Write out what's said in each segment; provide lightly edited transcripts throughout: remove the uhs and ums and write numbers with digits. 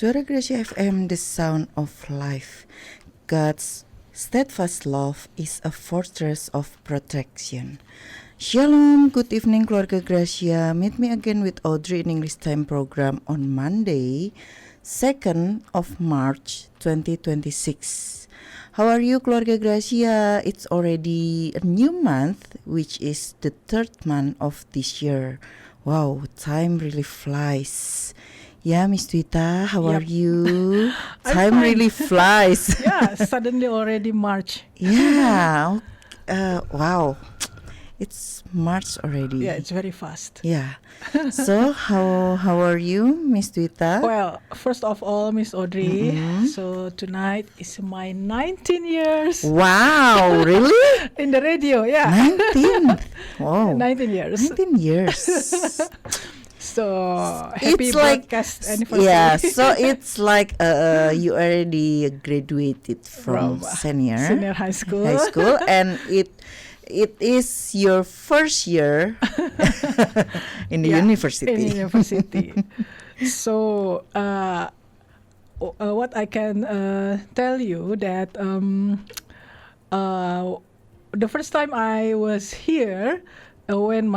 Suara Gracia FM, the sound of life. God's steadfast love is a fortress of protection. Shalom, good evening keluarga Gracia. Meet me again with Audrey in English Time program on Monday, 2nd of March 2026. How are you keluarga Gracia? It's already a new month, which is the third month of this year. Wow, time really flies. Yeah, Miss Twita, how are you? Time fine. really flies. Yeah, suddenly already March. Yeah, wow, it's March already. Yeah, it's very fast. Yeah. So how are you, Miss Twita? Well, first of all, Miss Audrey, so tonight is my 19 years Wow, really? in the radio. Yeah, 19. Wow. 19 years. 19 years. So happy It's like, broadcast anniversary. yeah, so it's like you already graduated from senior high school. and it is your first year in the university. In university. So what I can tell you that the first time I was here when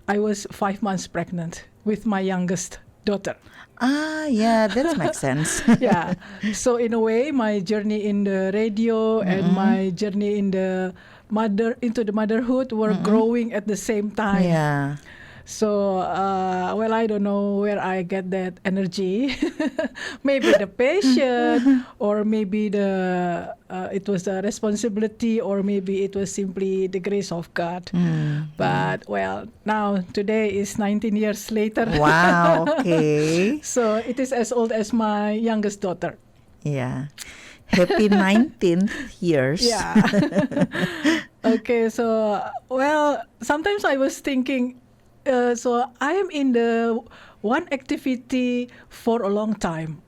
I was 5 months pregnant with my youngest daughter. Ah, yeah, that makes sense. Yeah. So in a way, my journey in the radio and my journey in the motherhood were growing at the same time. Yeah. So, I don't know where I get that energy. Maybe the passion, or maybe it was the responsibility, or maybe it was simply the grace of God. But now today is 19 years later. Wow. Okay. So it is as old as my youngest daughter. Yeah. Happy 19th years. Yeah. Okay. So sometimes I was thinking. So I am in the one activity for a long time,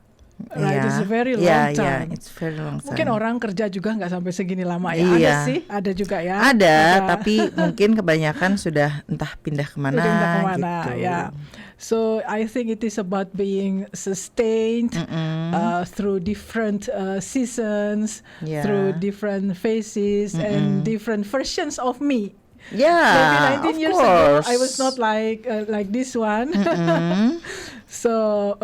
right? Yeah. It's a very long time. Yeah, it's very long time. Mungkin orang kerja juga nggak sampai segini lama ya. Iya. Ada sih, ada juga ya. Ada, tapi mungkin kebanyakan sudah entah pindah kemana. Gitu. Ya. So I think it is about being sustained through different seasons, through different phases and different versions of me. Yeah, maybe 19 years course. ago I was not like this one. So,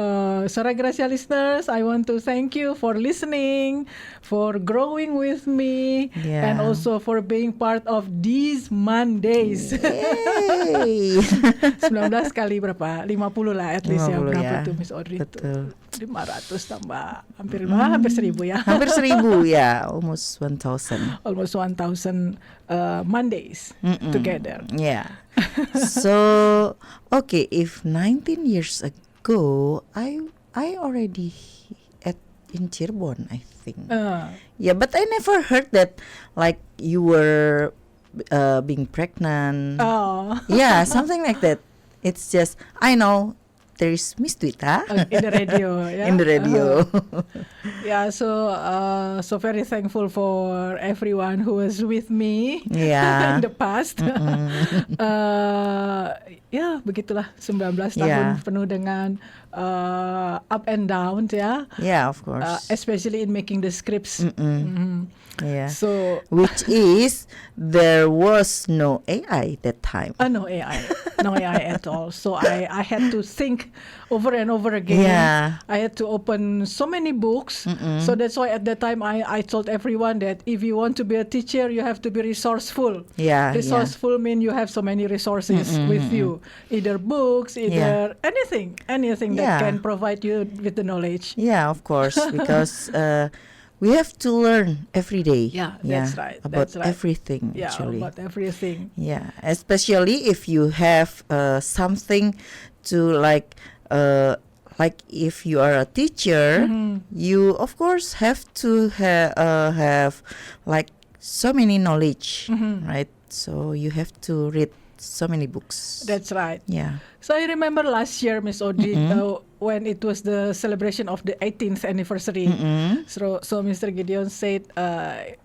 Suara Gracia listeners, I want to thank you for listening, for growing with me, and also for being part of these Mondays. 19 kali berapa? 50 lah at least 50, ya. Berapa tuh Miss Audrey? Betul. 500 tambah hampir 1,000 ya. Hampir 1,000 ya, almost 1,000. Almost 1,000 Mondays together. Yeah. So, okay, if 19 years ago, I already in Cirebon, I think. Yeah, but I never heard that like you were being pregnant. Oh. Yeah, something like that. It's just I know there is Miss Twita in the radio. Yeah? In the radio. Yeah, so very thankful for everyone who was with me in the past. Ya, begitulah 19 tahun penuh dengan up and down ya. Yeah, of course. Especially in making the scripts. Yeah. So which is there was no AI that time. No AI at all. So I had to think over and over again. Yeah. I had to open so many books. So that's why at that time I told everyone that if you want to be a teacher, you have to be resourceful. Yeah. Resourceful mean you have so many resources with you, either books, either anything that can provide you with the knowledge. Yeah, of course, because we have to learn every day. Yeah, that's right. About everything, actually. Yeah, about everything. Yeah, especially if you have something to like if you are a teacher, you of course have to have like so many knowledge, right? So you have to read so many books. That's right. Yeah. So I remember last year, Miss Audrey, when it was the celebration of the 18th anniversary. So Mr. Gideon said,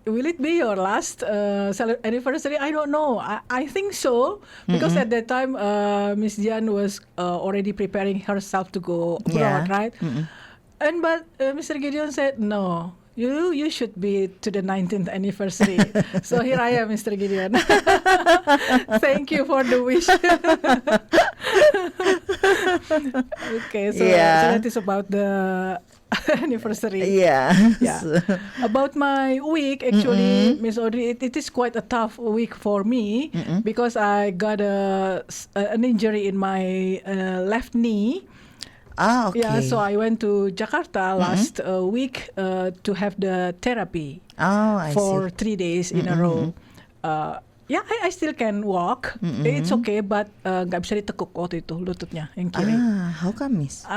will it be your last anniversary? I don't know. I think so, because at that time Miss Dian was already preparing herself to go abroad, right? But Mr. Gideon said, no. You should be to the 19th anniversary. So here I am, Mr. Gideon. Thank you for the wish. Okay, so that is about the anniversary. Yeah. About my week, actually, Miss Audrey, it is quite a tough week for me because I got an injury in my left knee. Okay. Yeah, so I went to Jakarta last week to have the therapy for 3 days in a row. I still can walk. It's okay, but nggak bisa ditekuk waktu itu lututnya yang kiri. How come, Miss?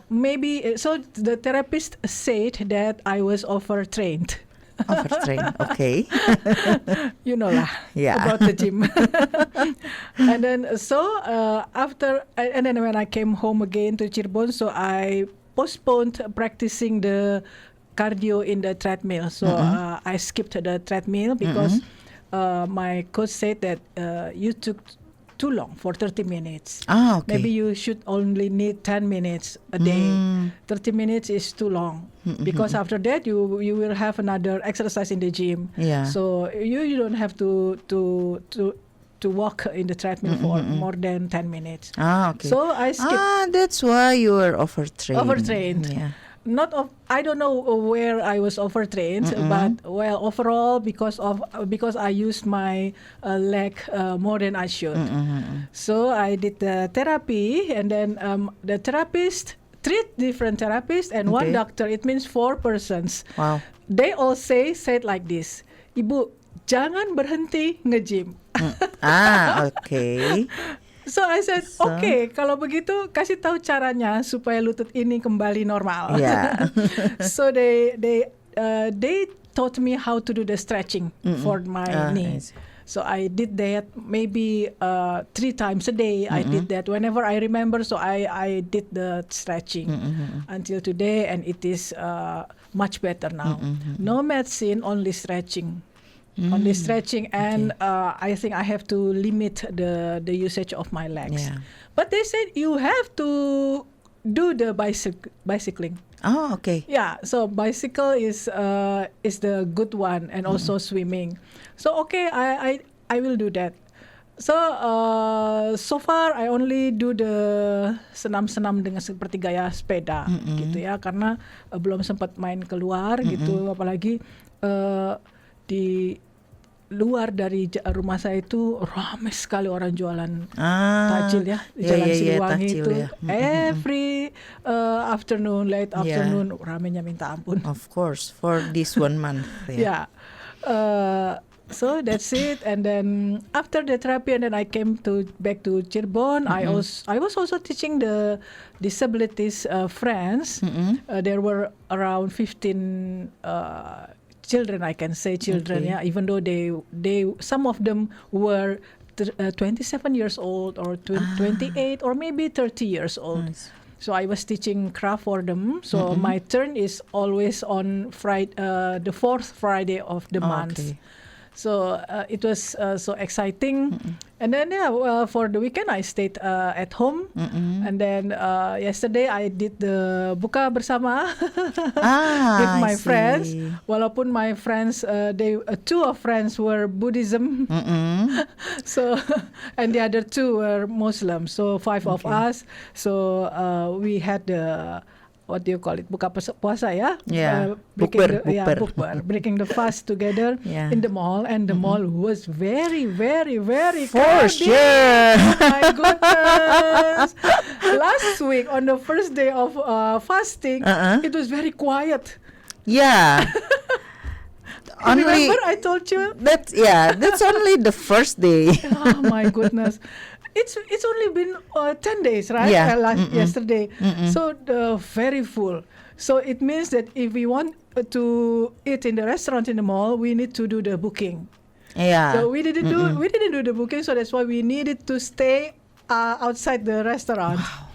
Maybe so the therapist said that I was overtrained. Overtrained, okay. You know lah about the gym. And then after and then when I came home again to Cirebon, so I postponed practicing the cardio in the treadmill. So I skipped the treadmill because my coach said that you took too long for 30 minutes. Okay. Maybe you should only need 10 minutes a day. 30 minutes is too long because after that you will have another exercise in the gym. Yeah. So you don't have to walk in the treadmill for more than 10 minutes. Okay. So I skipped. That's why you were overtrained. Overtrained. Yeah. I don't know where I was overtrained, but overall because I used my leg more than I should. So I did the therapy, and then the therapist, 3 different therapists and 1 doctor. It means 4 persons. Wow. They all said like this, Ibu, jangan berhenti nge-gym. Okay. So I said, okay, kalau begitu kasih tahu caranya supaya lutut ini kembali normal. Yeah. So they taught me how to do the stretching for my knee. So I did that maybe 3 times a day. I did that whenever I remember. So I did the stretching until today, and it is much better now. No medicine, only stretching. Only stretching, and I think I have to limit the usage of my legs. Yeah. But they said you have to do the bicycling. Oh, okay. Yeah, so bicycle is the good one, and also swimming. So okay, I will do that. So far I only do the senam-senam dengan seperti gaya sepeda gitu ya, karena belum sempat main keluar gitu, apalagi di luar dari rumah saya itu ramai sekali orang jualan takjil ya di Jalan Siliwangi itu. Every afternoon, late afternoon, ramainya minta ampun. Of course, for this 1 month. Yeah. So that's it. And then after the therapy, and then I came back to Cirebon. I was also teaching the disabilities friends. There were around 15 children, I can say children, even though they some of them were 27 years old or 28 or maybe 30 years old. Nice. So I was teaching craft for them. So my turn is always on Friday, the 4th Friday of the month. So it was so exciting. And then for the weekend I stayed at home. And then yesterday I did the buka bersama with my friends. Walaupun my friends, 2 of friends were Buddhism. So and the other 2 were Muslim. So 5 of us. So we had the what do you call it? Buka puasa ya? Yeah. Bukber. Breaking the fast together in the mall, and the mall was very, very, very crowded. For sure. Oh my goodness! Last week on the first day of fasting, it was very quiet. Yeah. Remember I told you? That's only the first day. Oh my goodness. It's only been 10 days, right? Yeah. Yesterday. So very full. So it means that if we want to eat in the restaurant in the mall, we need to do the booking. Yeah. So we didn't do the booking, so that's why we needed to stay outside the restaurant. Wow.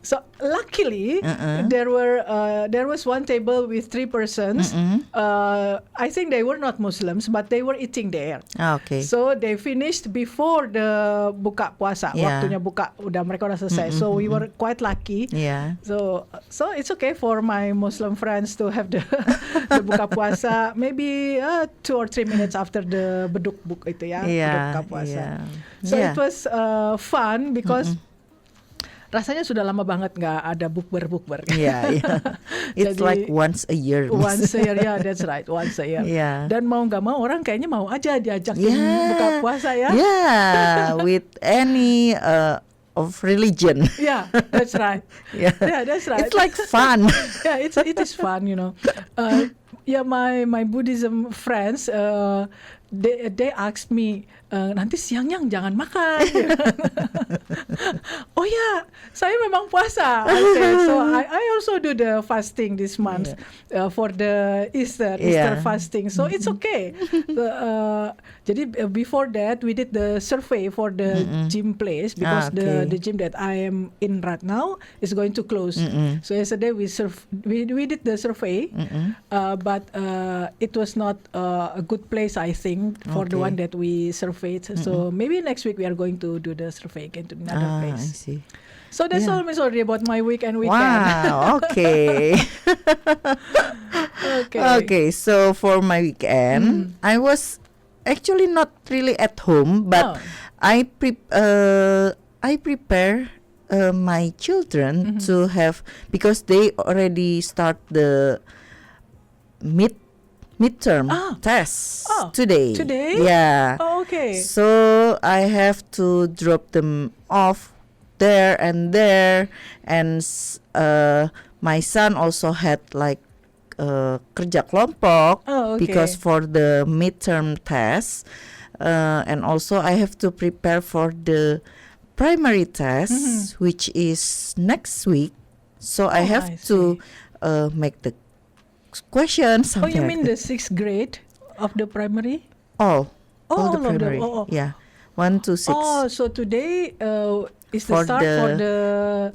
So luckily, there was one table with 3 persons. I think they were not Muslims, but they were eating there. Okay. So they finished before the buka puasa. Yeah. Waktunya buka, mereka udah selesai. So we were quite lucky. Yeah. So it's okay for my Muslim friends to have the buka puasa. Maybe 2 or 3 minutes after the beduk itu ya. Yeah. Buka puasa. Yeah. So Yeah. it was fun because rasanya sudah lama banget nggak ada bukber. Yeah, yeah. It's Jadi, like once a year. Once a year, yeah, that's right, once a year. Yeah. Dan mau nggak mau orang kayaknya mau aja diajakin buka puasa ya. Yeah, with any of religion. Yeah, that's right. Yeah. Yeah, that's right. It's like fun. Yeah, it is fun, you know. Yeah, my Buddhism friends, they asked me, nanti siangnya jangan makan. Oh ya, saya memang puasa. I said, so I also do the fasting this month for the Easter fasting. So it's okay. Jadi before that we did the survey for the gym place because the gym that I am in right now is going to close. So yesterday we did the survey, but it was not a good place, I think, for the one that we surveyed. So maybe next week we are going to do the survey again to another place. I see. So that's all, Miss Audrey, about my weekend. Wow, okay. Okay, so for my weekend, I was actually not really at home, but I prepare my children to have, because they already start the midterm tests today. Today? Yeah. Oh, okay. So I have to drop them off there, and my son also had like kerja kelompok because for the midterm test, and also I have to prepare for the primary test, which is next week. So I have to make the questions. Oh, you mean the 6th grade of the primary? All the primary. Oh. Yeah, 1 to 6. Oh, so today is the For start for the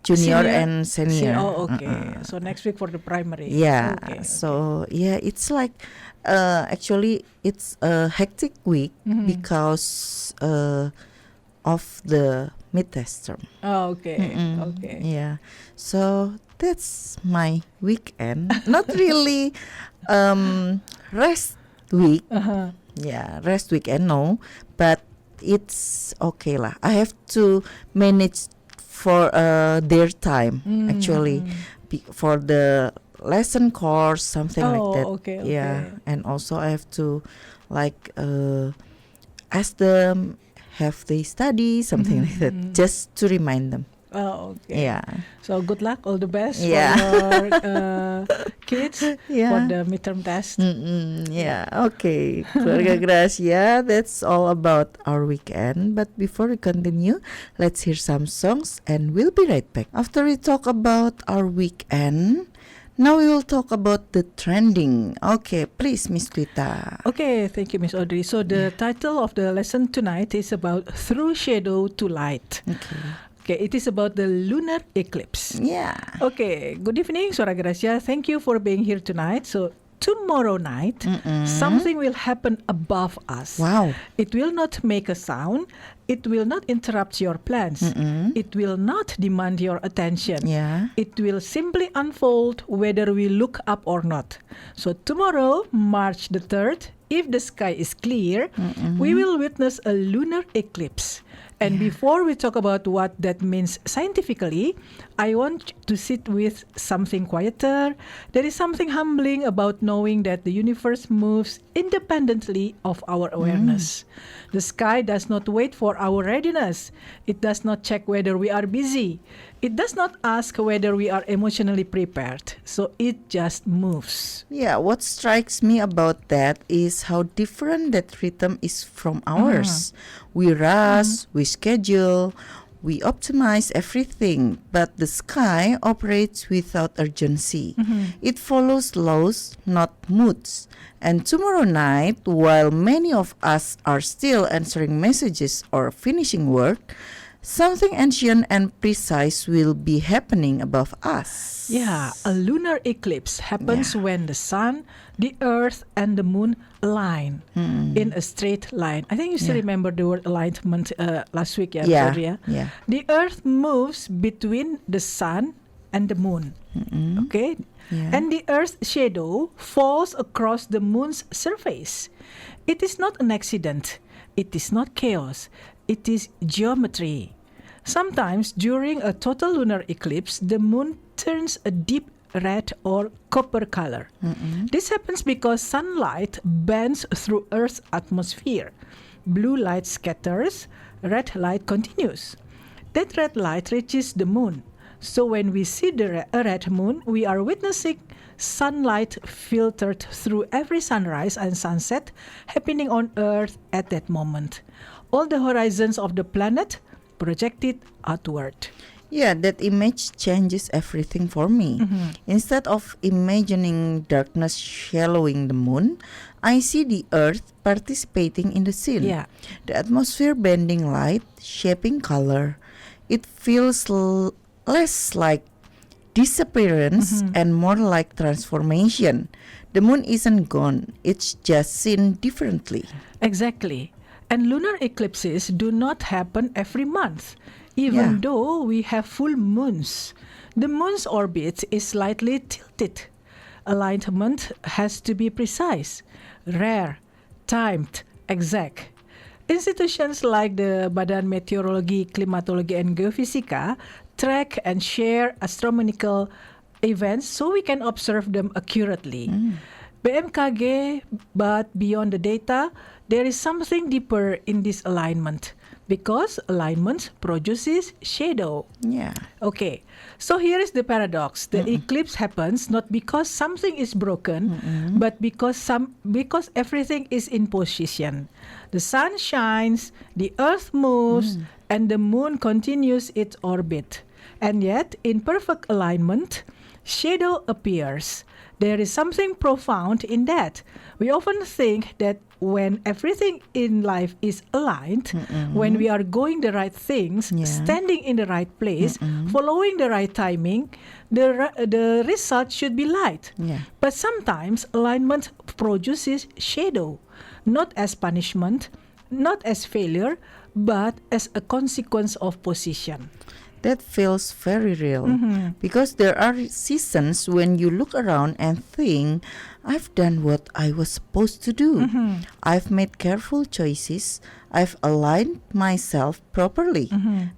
junior and senior. Oh, okay. So next week for the primary. Yeah. Okay. So yeah, it's like actually it's a hectic week because of the mid-test term. Oh, okay. Okay. Yeah. So that's my weekend. Not really rest week. Yeah, rest weekend, no. But it's okay lah. I have to manage for their time actually for the lesson course, something like that. Okay. Yeah, and also I have to like ask them, have they study, something like that, just to remind them. Oh, okay. Yeah. So good luck, all the best for Yeah. your kids for the midterm test. Yeah, okay. Keluarga Gracia, that's all about our weekend. But before we continue, let's hear some songs and we'll be right back. After we talk about our weekend, now we will talk about the trending. Okay, please, Miss Twita. Okay, thank you, Miss Audrey. So the title of the lesson tonight is about Through Shadow to Light. Okay, it is about the lunar eclipse. Yeah. Okay, good evening, Suara Gracia. Thank you for being here tonight. So tomorrow night, something will happen above us. Wow. It will not make a sound. It will not interrupt your plans. It will not demand your attention. Yeah. It will simply unfold whether we look up or not. So tomorrow, March the 3rd, if the sky is clear, we will witness a lunar eclipse. And before we talk about what that means scientifically, I want to sit with something quieter. There is something humbling about knowing that the universe moves independently of our awareness. The sky does not wait for our readiness. It does not check whether we are busy. It does not ask whether we are emotionally prepared. So it just moves. Yeah, what strikes me about that is how different that rhythm is from ours. We rush, we schedule, we optimize everything, but the sky operates without urgency. It follows laws, not moods. And tomorrow night, while many of us are still answering messages or finishing work, something ancient and precise will be happening above us. Yeah, a lunar eclipse happens when the sun, the earth, and the moon align in a straight line. I think you still remember the word alignment last week, Victoria? Yeah. The earth moves between the sun and the moon. Okay? Yeah. And the earth's shadow falls across the moon's surface. It is not an accident. It is not chaos. It is geometry. Sometimes during a total lunar eclipse, the moon turns a deep red or copper color. This happens because sunlight bends through Earth's atmosphere. Blue light scatters, red light continues. That red light reaches the moon. So when we see a red moon, we are witnessing sunlight filtered through every sunrise and sunset happening on Earth at that moment. All the horizons of the planet projected outward. Yeah, that image changes everything for me. Instead of imagining darkness shallowing the moon, I see the earth participating in the scene. Yeah. The atmosphere bending light, shaping color. It feels less like disappearance and more like transformation. The moon isn't gone, it's just seen differently. Exactly. And lunar eclipses do not happen every month, even though we have full moons. The moon's orbit is slightly tilted. Alignment has to be precise, rare, timed, exact. Institutions like the Badan Meteorologi, Klimatologi, and Geofisika track and share astronomical events so we can observe them accurately. BMKG, but beyond the data, there is something deeper in this alignment because alignment produces shadow. Yeah. Okay, so here is the paradox. The eclipse happens not because something is broken, but because everything is in position. The sun shines, the earth moves, and the moon continues its orbit. And yet, in perfect alignment, shadow appears. There is something profound in that. We often think that when everything in life is aligned, when we are going the right things, standing in the right place, following the right timing, the result should be light. Yeah. But sometimes alignment produces shadow, not as punishment, not as failure, but as a consequence of position. That feels very real because there are seasons when you look around and think, I've done what I was supposed to do. I've made careful choices. I've aligned myself properly.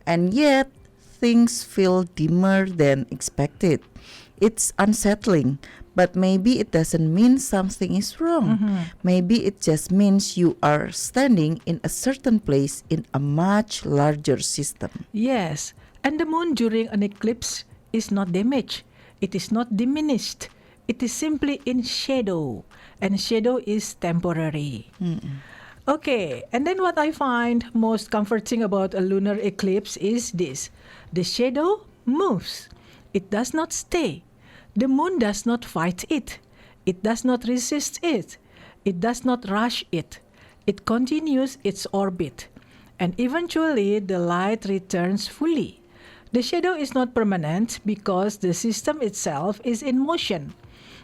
And yet, things feel dimmer than expected. It's unsettling, but maybe it doesn't mean something is wrong. Maybe it just means you are standing in a certain place in a much larger system. Yes. And the moon during an eclipse is not damaged. It is not diminished. It is simply in shadow. And shadow is temporary. Okay, and then what I find most comforting about a lunar eclipse is this. The shadow moves. It does not stay. The moon does not fight it. It does not resist it. It does not rush it. It continues its orbit. And eventually the light returns fully. The shadow is not permanent because the system itself is in motion.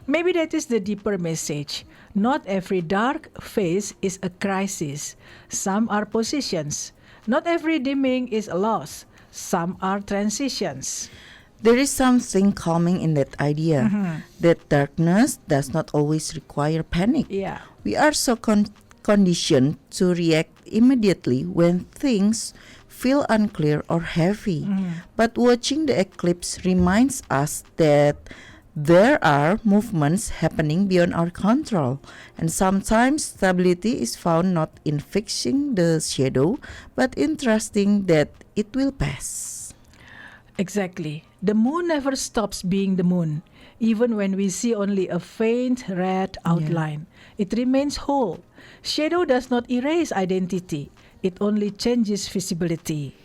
Maybe that is the deeper message. Not every dark phase is a crisis. Some are positions. Not every dimming is a loss. Some are transitions. There is something calming in that idea that darkness does not always require panic. Yeah. We are so conditioned to react immediately when things feel unclear or heavy. But watching the eclipse reminds us that there are movements happening beyond our control, and sometimes stability is found not in fixing the shadow, but in trusting that it will pass. Exactly. The moon never stops being the moon, even when we see only a faint red outline. It remains whole. Shadow does not erase identity. It only changes visibility.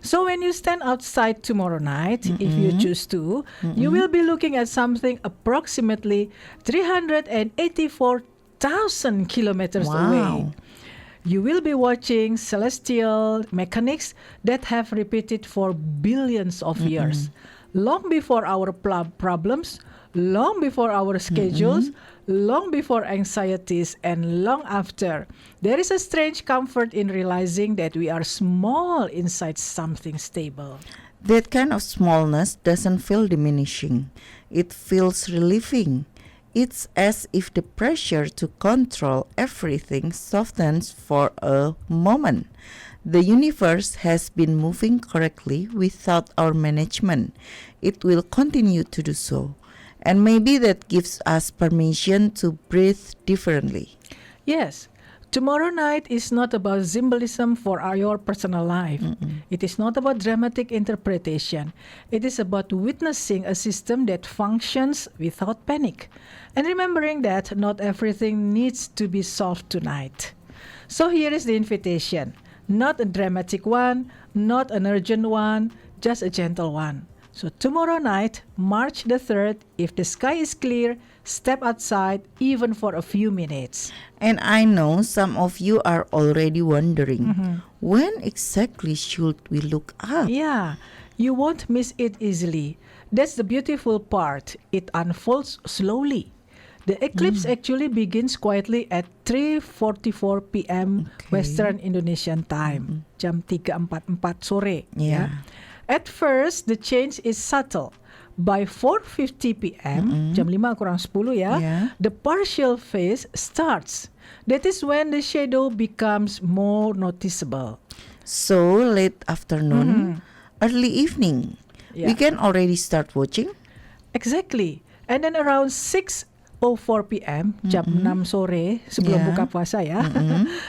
So when you stand outside tomorrow night, if you choose to, you will be looking at something approximately 384,000 kilometers away. You will be watching celestial mechanics that have repeated for billions of years, long before our problems, long before our schedules, long before anxieties, and long after. There is a strange comfort in realizing that we are small inside something stable. That kind of smallness doesn't feel diminishing. It feels relieving. It's as if the pressure to control everything softens for a moment. The universe has been moving correctly without our management. It will continue to do so. And maybe that gives us permission to breathe differently. Yes, tomorrow night is not about symbolism for your personal life. It is not about dramatic interpretation. It is about witnessing a system that functions without panic. And remembering that not everything needs to be solved tonight. So here is the invitation. Not a dramatic one, not an urgent one, just a gentle one. So tomorrow night, March the 3rd, if the sky is clear, step outside even for a few minutes. And I know some of you are already wondering, when exactly should we look up? Yeah, you won't miss it easily. That's the beautiful part. It unfolds slowly. The eclipse actually begins quietly at 3:44 p.m. Western Indonesian time, jam 3:44 sore. Yeah. At first, the change is subtle. By 4:50 p.m., jam 5 kurang 10 ya, Yeah. the partial phase starts. That is when the shadow becomes more noticeable. So late afternoon, early evening, we Yeah. can already start watching. Exactly. And then around 6:04 p.m., jam 6 sore sebelum Yeah. buka puasa ya,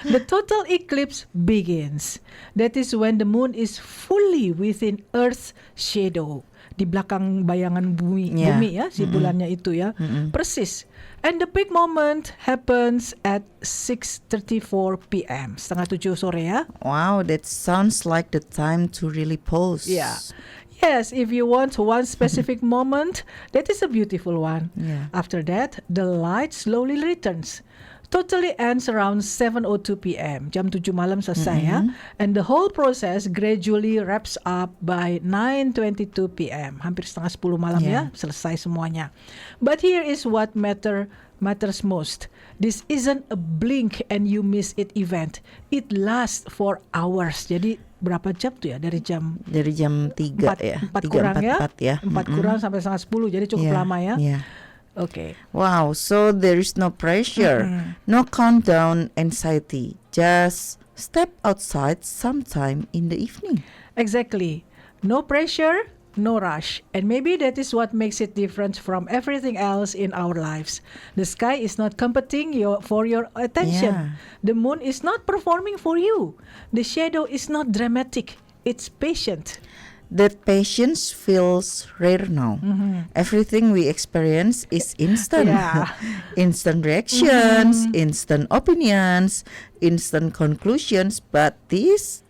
the total eclipse begins. That is when the moon is fully within Earth's shadow. Di belakang bayangan bumi, Yeah. bumi ya, si bulannya itu ya. Persis. And the peak moment happens at 6:34 p.m. setengah 7 sore ya. Wow, that sounds like the time to really pause. Yeah. Yes, if you want one specific moment, that is a beautiful one. Yeah. After that, the light slowly returns. Totally ends around 7:02 p.m. Jam 7 malam selesai ya. And the whole process gradually wraps up by 9:22 p.m. Hampir setengah 10 malam Yeah. ya, selesai semuanya. But here is what matters most. This isn't a blink and you miss it event. It lasts for hours. Jadi berapa jam tuh ya? Dari jam Dari jam 3 ya. 4 3, kurang 4, ya. 4 ya. 4 kurang sampai setengah 10. Jadi cukup Yeah, lama ya. yeah. Oke. Wow, so there is no pressure, no countdown anxiety. Just step outside sometime in the evening. Exactly. No pressure, no rush. And maybe that is what makes it different from everything else in our lives. The sky is not competing for your attention. Yeah. The moon is not performing for you. The shadow is not dramatic. It's patient. That patience feels rare now. Everything we experience is instant. Yeah. Instant reactions, instant opinions, instant conclusions, but this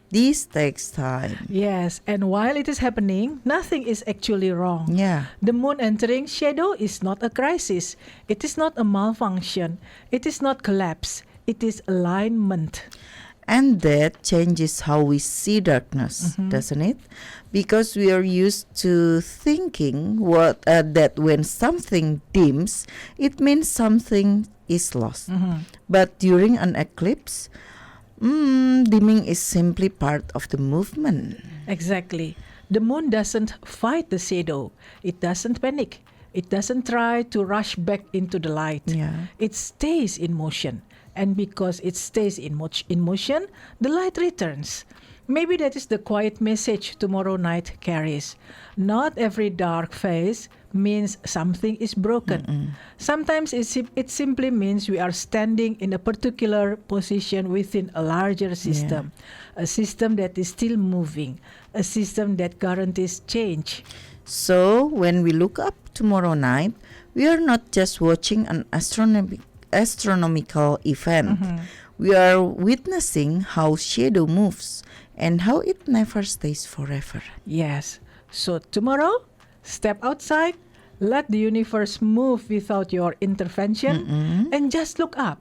takes time. Yes, and while it is happening, nothing is actually wrong. Yeah. The moon entering shadow is not a crisis. It is not a malfunction. It is not collapse. It is alignment. And that changes how we see darkness, doesn't it? Because we are used to thinking that when something dims, it means something is lost. But during an eclipse, dimming is simply part of the movement. Exactly. The moon doesn't fight the shadow. It doesn't panic. It doesn't try to rush back into the light. Yeah. It stays in motion. And because it stays in motion, the light returns. Maybe that is the quiet message tomorrow night carries. Not every dark phase means something is broken. Sometimes it simply means we are standing in a particular position within a larger system. A system that is still moving. A system that guarantees change. So when we look up tomorrow night, we are not just watching an astronomical event. We are witnessing how shadow moves and how it never stays forever. Yes. So tomorrow, step outside, let the universe move without your intervention, and just look up.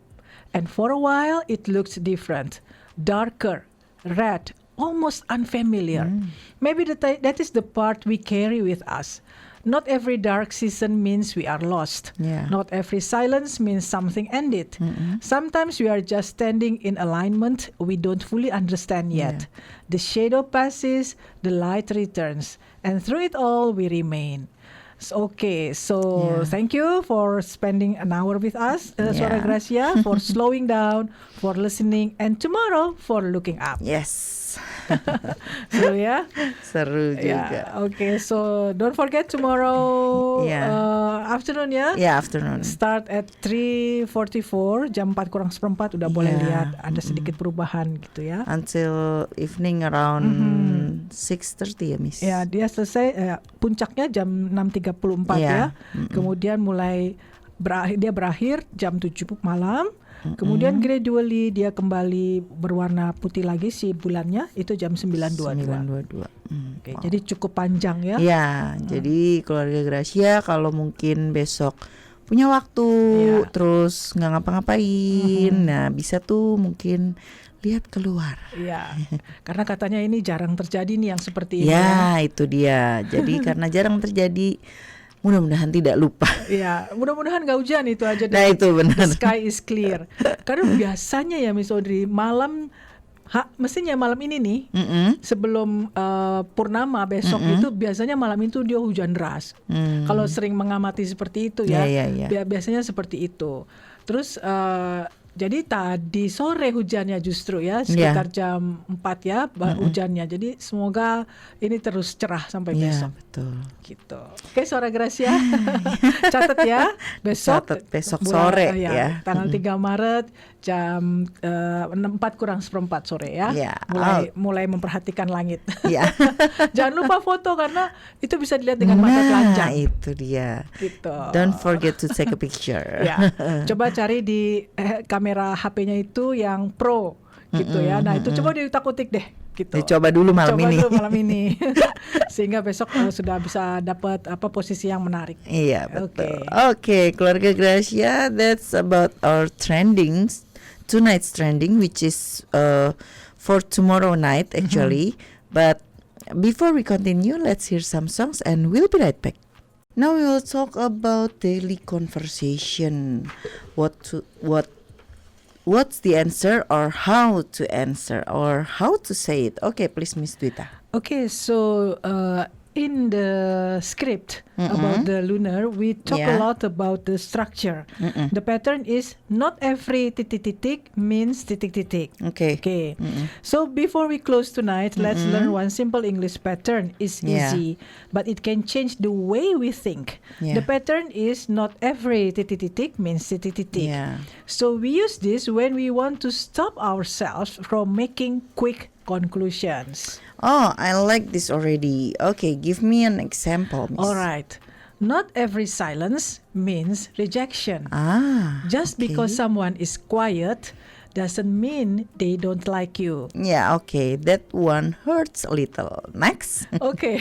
And for a while, it looks different, darker, red, almost unfamiliar. Maybe that is the part we carry with us. Not every dark season means we are lost. Yeah. Not every silence means something ended. Sometimes we are just standing in alignment we don't fully understand yet. The shadow passes, the light returns, and through it all we remain. Okay, so thank you for spending an hour with us, Suara Gracia, for slowing down, for listening, and tomorrow for looking up. Yes. So ya. Seru juga. Yeah, okay, so don't forget tomorrow afternoon ya. Yeah, afternoon. Start at 3:44, jam 4 kurang seperempat udah boleh lihat ada sedikit perubahan gitu ya. Until evening around 6:30 ya, Miss. Ya, dia selesai puncaknya jam 6:34 ya. Kemudian mulai berakhir jam 7 malam. Kemudian gradually dia kembali berwarna putih lagi si bulannya itu jam 9.22. Oke, jadi cukup panjang ya. Ya, jadi keluarga Gracia kalau mungkin besok punya waktu terus nggak ngapa-ngapain, nah bisa tuh mungkin lihat keluar. Iya, karena katanya ini jarang terjadi nih yang seperti ini. Ya, itu dia. Jadi karena jarang terjadi, mudah-mudahan tidak lupa. Iya, mudah-mudahan gak hujan itu aja. Nah itu benar. The sky is clear. Karena biasanya ya Miss Audrey, mestinya malam ini nih, sebelum purnama besok itu biasanya malam itu dia hujan deras. Kalau sering mengamati seperti itu ya, biasanya seperti itu. Terus jadi tadi sore hujannya justru ya, sekitar jam 4 ya hujannya. Jadi semoga ini terus cerah sampai besok. Betul. Gitu. Oke, Suara Gracia. Catat ya, besok sore ya. Tanggal 3 Maret jam 4 kurang seperempat sore ya. Mulai memperhatikan langit. Jangan lupa foto karena itu bisa dilihat dengan mata telanjang. Nah, itu dia. Gitu. Don't forget to take a picture. Coba cari di kamera HP-nya itu yang Pro gitu ya. Nah, itu coba diutak-utik deh gitu. Dicoba dulu malam ini. Sehingga besok sudah bisa dapat posisi yang menarik. Iya, betul. Oke, keluarga Gracia, that's about our trendings. Tonight's trending, which is for tomorrow night actually. But before we continue, let's hear some songs and we'll be right back. Now we will talk about daily conversation. What's the answer, or how to answer, or how to say it? Okay, please, Miss Dwita. Okay, so in the script about the lunar, we talk a lot about the structure. The pattern is not every titik-titik means titik-titik. Okay. So before we close tonight, let's learn one simple English pattern. It's easy, but it can change the way we think. The pattern is not every titik-titik means titik-titik. So we use this when we want to stop ourselves from making quick conclusions. Oh, I like this already. Okay, give me an example, Miss. All right. Not every silence means rejection. Just because someone is quiet doesn't mean they don't like you. Yeah, okay. That one hurts a little. Next. Okay.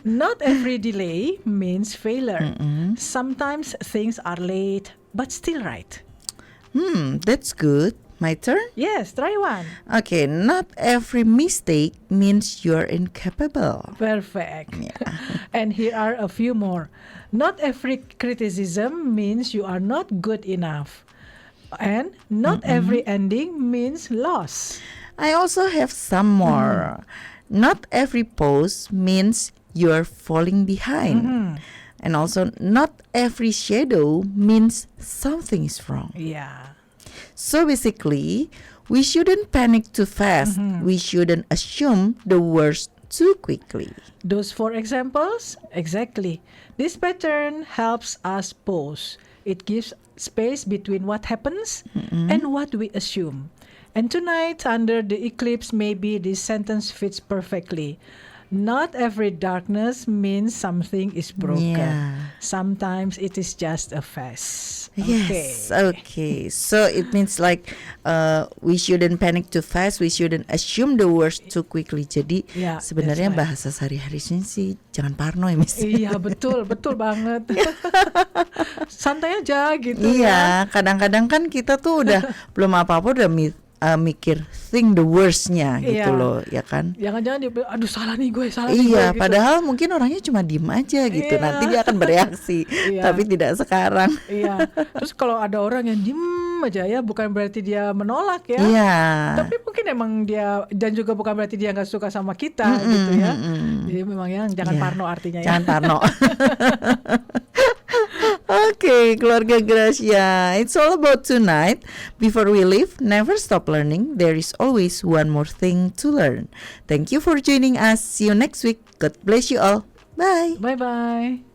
Not every delay means failure. Sometimes things are late but still right. That's good. My turn? Yes, try one. Okay, not every mistake means you're incapable. Perfect. And here are a few more. Not every criticism means you are not good enough. And not every ending means loss. I also have some more. Not every pose means you're falling behind. And also, not every shadow means something is wrong. Yeah. So basically, we shouldn't panic too fast. We shouldn't assume the worst too quickly. Those 4 examples? Exactly. This pattern helps us pause. It gives space between what happens and what we assume. And tonight, under the eclipse, maybe this sentence fits perfectly. not every darkness means something is broken. Yeah. Sometimes it is just a phase. Yes, okay. So it means like we shouldn't panic too fast, we shouldn't assume the worst too quickly. Jadi Yeah, sebenarnya that's right. bahasa sehari-harinya sih jangan parno ya, Miss. Iya, betul banget. Santai aja gitu ya. Iya, kadang-kadang kan kita tuh udah belum apa-apa udah mikir think the worst-nya gitu Iya. loh, ya kan? Jangan-jangan dia bilang, aduh salah nih gue gitu. Iya, padahal mungkin orangnya cuma diem aja gitu. Iya. Nanti dia akan bereaksi, Iya. tapi tidak sekarang. Iya. Terus kalau ada orang yang diem aja ya, bukan berarti dia menolak ya. Iya. Tapi mungkin emang dia, dan juga bukan berarti dia nggak suka sama kita gitu ya. Jadi memang ya jangan Iya. parno artinya ya. Jangan parno. Okay, keluarga Gracia, it's all about tonight. Before we leave, never stop learning. There is always one more thing to learn. Thank you for joining us. See you next week. God bless you all. Bye. Bye-bye.